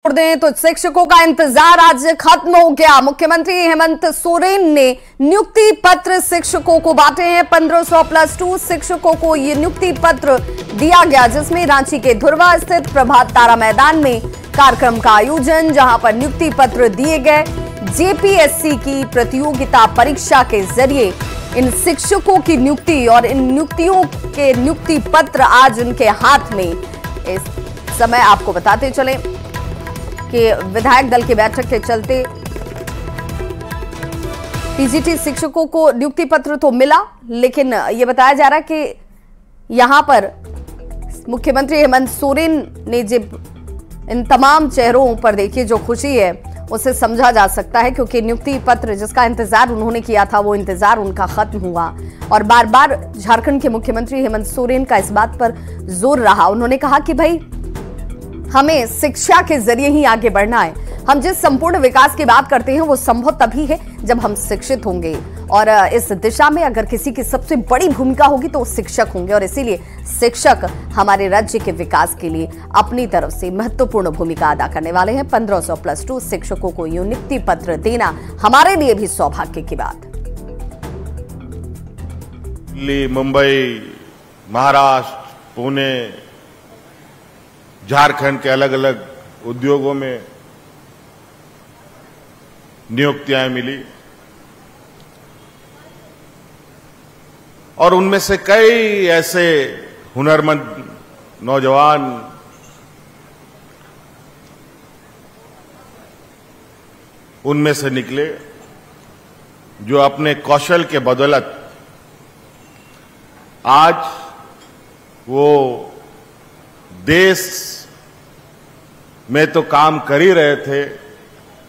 दें तो शिक्षकों का इंतजार आज खत्म हो गया। मुख्यमंत्री हेमंत सोरेन ने नियुक्ति पत्र शिक्षकों को बांटे हैं। 1500+2 शिक्षकों को ये नियुक्ति पत्र दिया गया, जिसमें रांची के धुर्वा स्थित प्रभात तारा मैदान में कार्यक्रम का आयोजन, जहां पर नियुक्ति पत्र दिए गए। जेपीएससी की प्रतियोगिता परीक्षा के जरिए इन शिक्षकों की नियुक्ति और इन नियुक्तियों के नियुक्ति पत्र आज उनके हाथ में। इस समय आपको बताते चले कि विधायक दल की बैठक के चलते टीजीटी शिक्षकों को नियुक्ति पत्र तो मिला, लेकिन यह बताया जा रहा है कि यहां पर मुख्यमंत्री हेमंत सोरेन ने जब इन तमाम चेहरों पर देखिए जो खुशी है उसे समझा जा सकता है, क्योंकि नियुक्ति पत्र जिसका इंतजार उन्होंने किया था वो इंतजार उनका खत्म हुआ। और बार बार झारखंड के मुख्यमंत्री हेमंत सोरेन का इस बात पर जोर रहा। उन्होंने कहा कि भाई हमें शिक्षा के जरिए ही आगे बढ़ना है। हम जिस संपूर्ण विकास की बात करते हैं वो संभव तभी है जब हम शिक्षित होंगे, और इस दिशा में अगर किसी की सबसे बड़ी भूमिका होगी तो शिक्षक होंगे। और इसीलिए शिक्षक हमारे राज्य के विकास के लिए अपनी तरफ से महत्वपूर्ण भूमिका अदा करने वाले हैं। 1500+2 शिक्षकों को ये नियुक्ति पत्र देना हमारे लिए भी सौभाग्य की बात। दिल्ली, मुंबई, महाराष्ट्र, पुणे, झारखंड के अलग अलग उद्योगों में नियुक्तियां मिली, और उनमें से कई ऐसे हुनरमंद नौजवान उनमें से निकले जो अपने कौशल के बदौलत आज वो देश में तो काम कर ही रहे थे,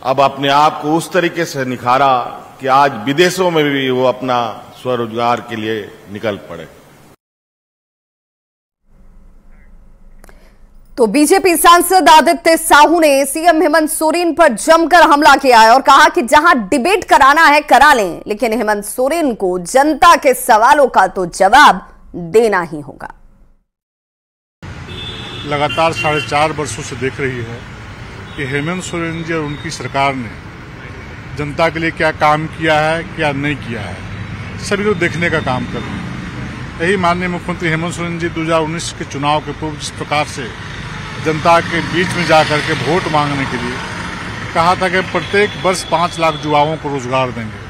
अब अपने आप को उस तरीके से निखारा कि आज विदेशों में भी वो अपना स्वरोजगार के लिए निकल पड़े। तो बीजेपी सांसद आदित्य साहू ने सीएम हेमंत सोरेन पर जमकर हमला किया है और कहा कि जहां डिबेट कराना है करा लें, लेकिन हेमंत सोरेन को जनता के सवालों का तो जवाब देना ही होगा। लगातार 4.5 वर्षों से देख रही है कि हेमंत सोरेन जी और उनकी सरकार ने जनता के लिए क्या काम किया है, क्या नहीं किया है, सभी लोग देखने का काम कर रहे हैं। यही माननीय मुख्यमंत्री हेमंत सोरेन जी 2019 के चुनाव के पूर्व जिस प्रकार से जनता के बीच में जाकर के वोट मांगने के लिए कहा था कि प्रत्येक वर्ष 5 लाख युवाओं को रोजगार देंगे,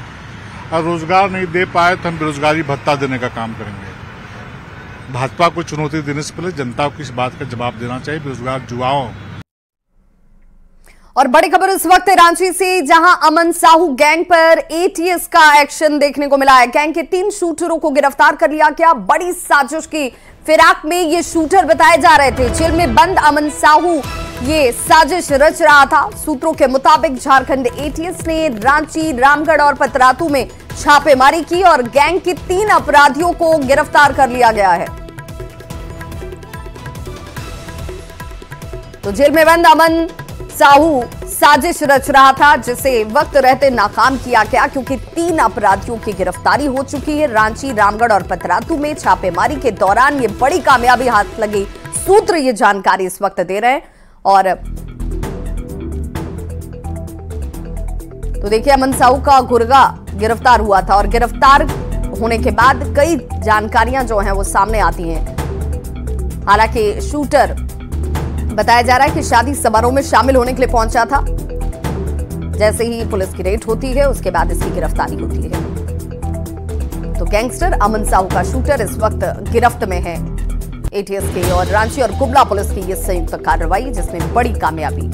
और रोजगार नहीं दे पाए तो हम बेरोजगारी भत्ता देने का काम करेंगे। भाजपा को चुनौती देने से पहले जनता को इस बात का जवाब देना चाहिए, बेरोजगार युवाओं। और बड़ी खबर इस वक्त रांची से, जहां अमन साहू गैंग पर एटीएस का एक्शन देखने को मिला है। गैंग के 3 शूटरों को गिरफ्तार कर लिया गया। बड़ी साजिश की फिराक में ये शूटर बताए जा रहे थे। जेल में बंद अमन साहू ये साजिश रच रहा था। सूत्रों के मुताबिक झारखंड एटीएस ने रांची, रामगढ़ और पतरातू में छापेमारी की और गैंग के 3 अपराधियों को गिरफ्तार कर लिया गया है। तो जेल में बंद अमन साहू साजिश रच रहा था, जिसे वक्त रहते नाकाम किया गया, क्योंकि 3 अपराधियों की गिरफ्तारी हो चुकी है। रांची, रामगढ़ और पतरातू में छापेमारी के दौरान ये बड़ी कामयाबी हाथ लगी। सूत्र ये जानकारी इस वक्त दे रहे हैं। और तो देखिए, अमन साहू का गुर्गा गिरफ्तार हुआ था, और गिरफ्तार होने के बाद कई जानकारियां जो हैं वो सामने आती हैं। हालांकि शूटर बताया जा रहा है कि शादी समारोह में शामिल होने के लिए पहुंचा था। जैसे ही पुलिस की रेड होती है उसके बाद इसकी गिरफ्तारी होती है। तो गैंगस्टर अमन साहू का शूटर इस वक्त गिरफ्त में है एटीएस के और रांची और कुबला पुलिस की यह संयुक्त कार्रवाई, जिसमें बड़ी कामयाबी।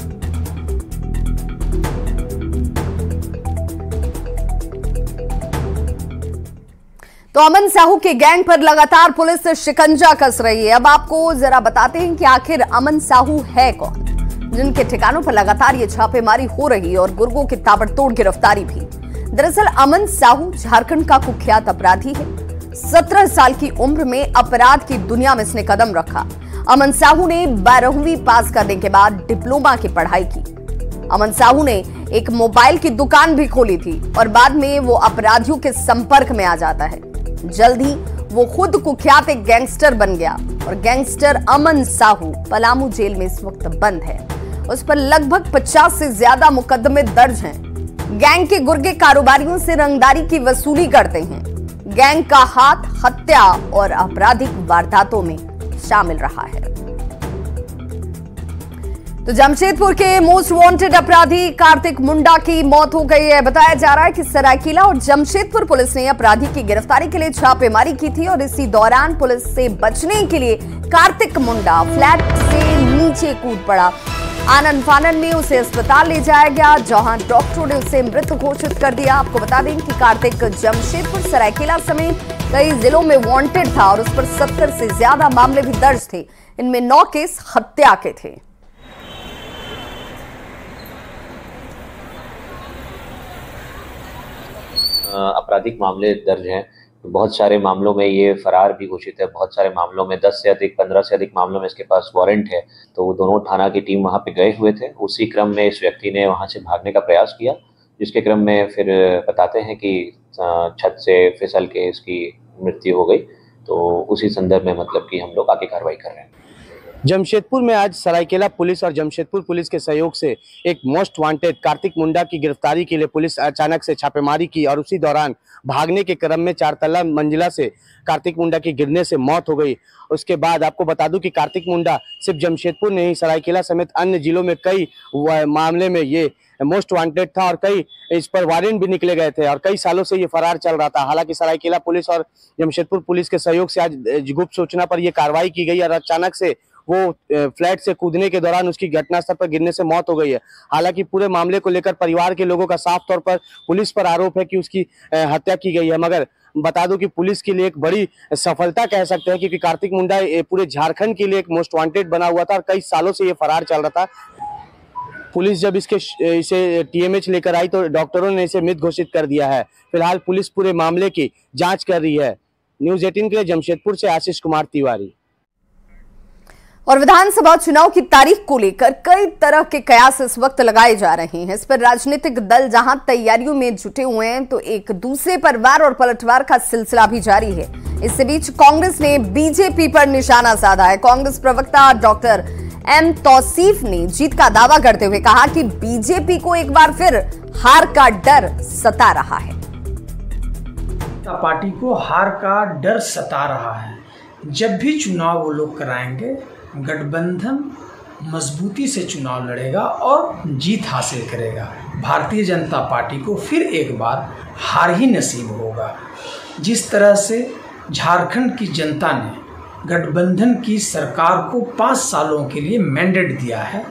तो अमन साहू के गैंग पर लगातार पुलिस शिकंजा कस रही है। अब आपको जरा बताते हैं कि आखिर अमन साहू है कौन, जिनके ठिकानों पर लगातार ये छापेमारी हो रही है और गुर्गों की ताबड़तोड़ गिरफ्तारी भी। दरअसल अमन साहू झारखंड का कुख्यात अपराधी है। 17 साल की उम्र में अपराध की दुनिया में इसने कदम रखा। अमन साहू ने 12वीं पास करने के बाद डिप्लोमा की पढ़ाई की। अमन साहू ने एक मोबाइल की दुकान भी खोली थी और बाद में वो अपराधियों के संपर्क में आ जाता है। जल्द ही वो खुद कुख्यात एक गैंगस्टर बन गया और गैंगस्टर अमन साहू पलामू जेल में इस वक्त बंद है। उस पर लगभग 50 से ज्यादा मुकदमे दर्ज हैं। गैंग के गुर्गे कारोबारियों से रंगदारी की वसूली करते हैं। गैंग का हाथ हत्या और आपराधिक वारदातों में शामिल रहा है। तो जमशेदपुर के मोस्ट वांटेड अपराधी कार्तिक मुंडा की मौत हो गई है। बताया जा रहा है कि सरायकेला और जमशेदपुर पुलिस ने अपराधी की गिरफ्तारी के लिए छापेमारी की थी और इसी दौरान पुलिस से बचने के लिए कार्तिक मुंडा फ्लैट से नीचे कूद पड़ा। आनन फानन में उसे अस्पताल ले जाया गया, जहां डॉक्टरों ने उसे मृत घोषित कर दिया। आपको बता दें कि कार्तिक जमशेदपुर, सरायकेला समेत कई जिलों में वांटेड था और उस पर 70 से ज्यादा मामले भी दर्ज थे। इनमें 9 केस हत्या के थे। आपराधिक मामले दर्ज हैं। बहुत सारे मामलों में ये फरार भी घोषित है। बहुत सारे मामलों में 10 से अधिक 15 से अधिक मामलों में इसके पास वारंट है। तो वो दोनों थाना की टीम वहां पे गए हुए थे। उसी क्रम में इस व्यक्ति ने वहां से भागने का प्रयास किया, जिसके क्रम में फिर बताते हैं कि छत से फिसल के इसकी मृत्यु हो गई। तो उसी संदर्भ में मतलब कि हम लोग आगे कार्रवाई कर रहे हैं। जमशेदपुर में आज सरायकेला पुलिस और जमशेदपुर पुलिस के सहयोग से एक मोस्ट वांटेड कार्तिक मुंडा की गिरफ्तारी के लिए पुलिस अचानक से छापेमारी की और उसी दौरान भागने के क्रम में 4 तल्ला मंजिला से कार्तिक मुंडा की गिरने से मौत हो गई। उसके बाद आपको बता दूं कि कार्तिक मुंडा सिर्फ जमशेदपुर नहीं, सरायकेला समेत अन्य जिलों में कई मामले में ये मोस्ट वांटेड था और कई इस पर वारंट भी निकले गए थे और कई सालों से ये फरार चल रहा था। हालांकि सरायकेला पुलिस और जमशेदपुर पुलिस के सहयोग से आज गुप्त सूचना पर यह कार्रवाई की गई और अचानक से वो फ्लैट से कूदने के दौरान उसकी घटनास्थल पर गिरने से मौत हो गई है। हालांकि पूरे मामले को लेकर परिवार के लोगों का साफ तौर पर पुलिस पर आरोप है कि उसकी हत्या की गई है, मगर बता दूं कि पुलिस के लिए एक बड़ी सफलता कह सकते हैं, क्योंकि कार्तिक मुंडा पूरे झारखंड के लिए एक मोस्ट वांटेड बना हुआ था और कई सालों से ये फरार चल रहा था। पुलिस जब इसे टीएमएच लेकर आई तो डॉक्टरों ने इसे मृत घोषित कर दिया है। फिलहाल पुलिस पूरे मामले की जांच कर रही है। न्यूज़ 18 के लिए जमशेदपुर से आशीष कुमार तिवारी। और विधानसभा चुनाव की तारीख को लेकर कई तरह के कयास इस वक्त लगाए जा रहे हैं। इस पर राजनीतिक दल जहां तैयारियों में जुटे हुए हैं, तो एक दूसरे पर वार और पलटवार का सिलसिला भी जारी है। इसी बीच कांग्रेस ने बीजेपी पर निशाना साधा है। कांग्रेस प्रवक्ता डॉक्टर एम तौसीफ ने जीत का दावा करते हुए कहा कि बीजेपी को एक बार फिर हार का डर सता रहा है। पार्टी को हार का डर सता रहा है। जब भी चुनाव वो लोग कराएंगे, गठबंधन मजबूती से चुनाव लड़ेगा और जीत हासिल करेगा। भारतीय जनता पार्टी को फिर एक बार हार ही नसीब होगा। जिस तरह से झारखंड की जनता ने गठबंधन की सरकार को 5 सालों के लिए मैंडेट दिया है,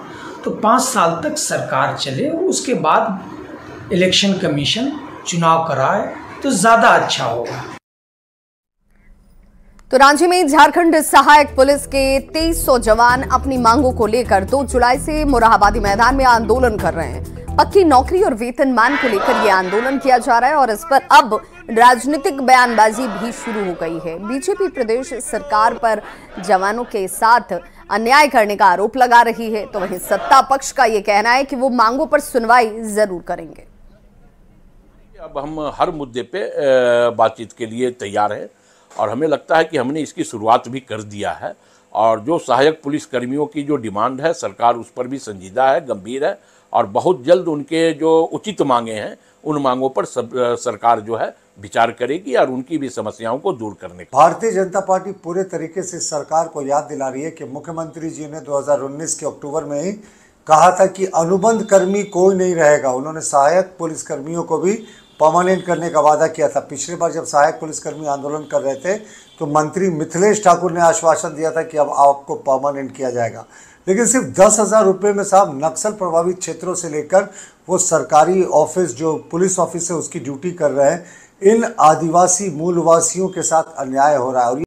तो 5 साल तक सरकार चले और उसके बाद इलेक्शन कमीशन चुनाव कराए तो ज़्यादा अच्छा होगा। तो रांची में झारखंड सहायक पुलिस के 2300 जवान अपनी मांगों को लेकर 2 जुलाई से मोरहाबादी मैदान में आंदोलन कर रहे हैं। पक्की नौकरी और वेतनमान को लेकर यह आंदोलन किया जा रहा है और इस पर अब राजनीतिक बयानबाजी भी शुरू हो गई है। बीजेपी प्रदेश सरकार पर जवानों के साथ अन्याय करने का आरोप लगा रही है, तो वहीं सत्ता पक्ष का यह कहना है कि वो मांगों पर सुनवाई जरूर करेंगे। अब हम हर मुद्दे पे बातचीत के लिए तैयार हैं और हमें लगता है कि हमने इसकी शुरुआत भी कर दिया है। और जो सहायक पुलिस कर्मियों की जो डिमांड है, सरकार उस पर भी संजीदा है, गंभीर है और बहुत जल्द उनके जो उचित मांगे हैं उन मांगों पर सरकार जो है विचार करेगी और उनकी भी समस्याओं को दूर करने का। भारतीय जनता पार्टी पूरे तरीके से सरकार को याद दिला रही है कि मुख्यमंत्री जी ने 2019 के अक्टूबर में ही कहा था कि अनुबंध कर्मी कोई नहीं रहेगा। उन्होंने सहायक पुलिस कर्मियों को भी परमानेंट करने का वादा किया था। पिछली बार जब सहायक पुलिसकर्मी आंदोलन कर रहे थे तो मंत्री मिथिलेश ठाकुर ने आश्वासन दिया था कि अब आपको परमानेंट किया जाएगा, लेकिन सिर्फ 10,000 रुपये में साहब नक्सल प्रभावित क्षेत्रों से लेकर वो सरकारी ऑफिस जो पुलिस ऑफिस है उसकी ड्यूटी कर रहे हैं। इन आदिवासी मूलवासियों के साथ अन्याय हो रहा है और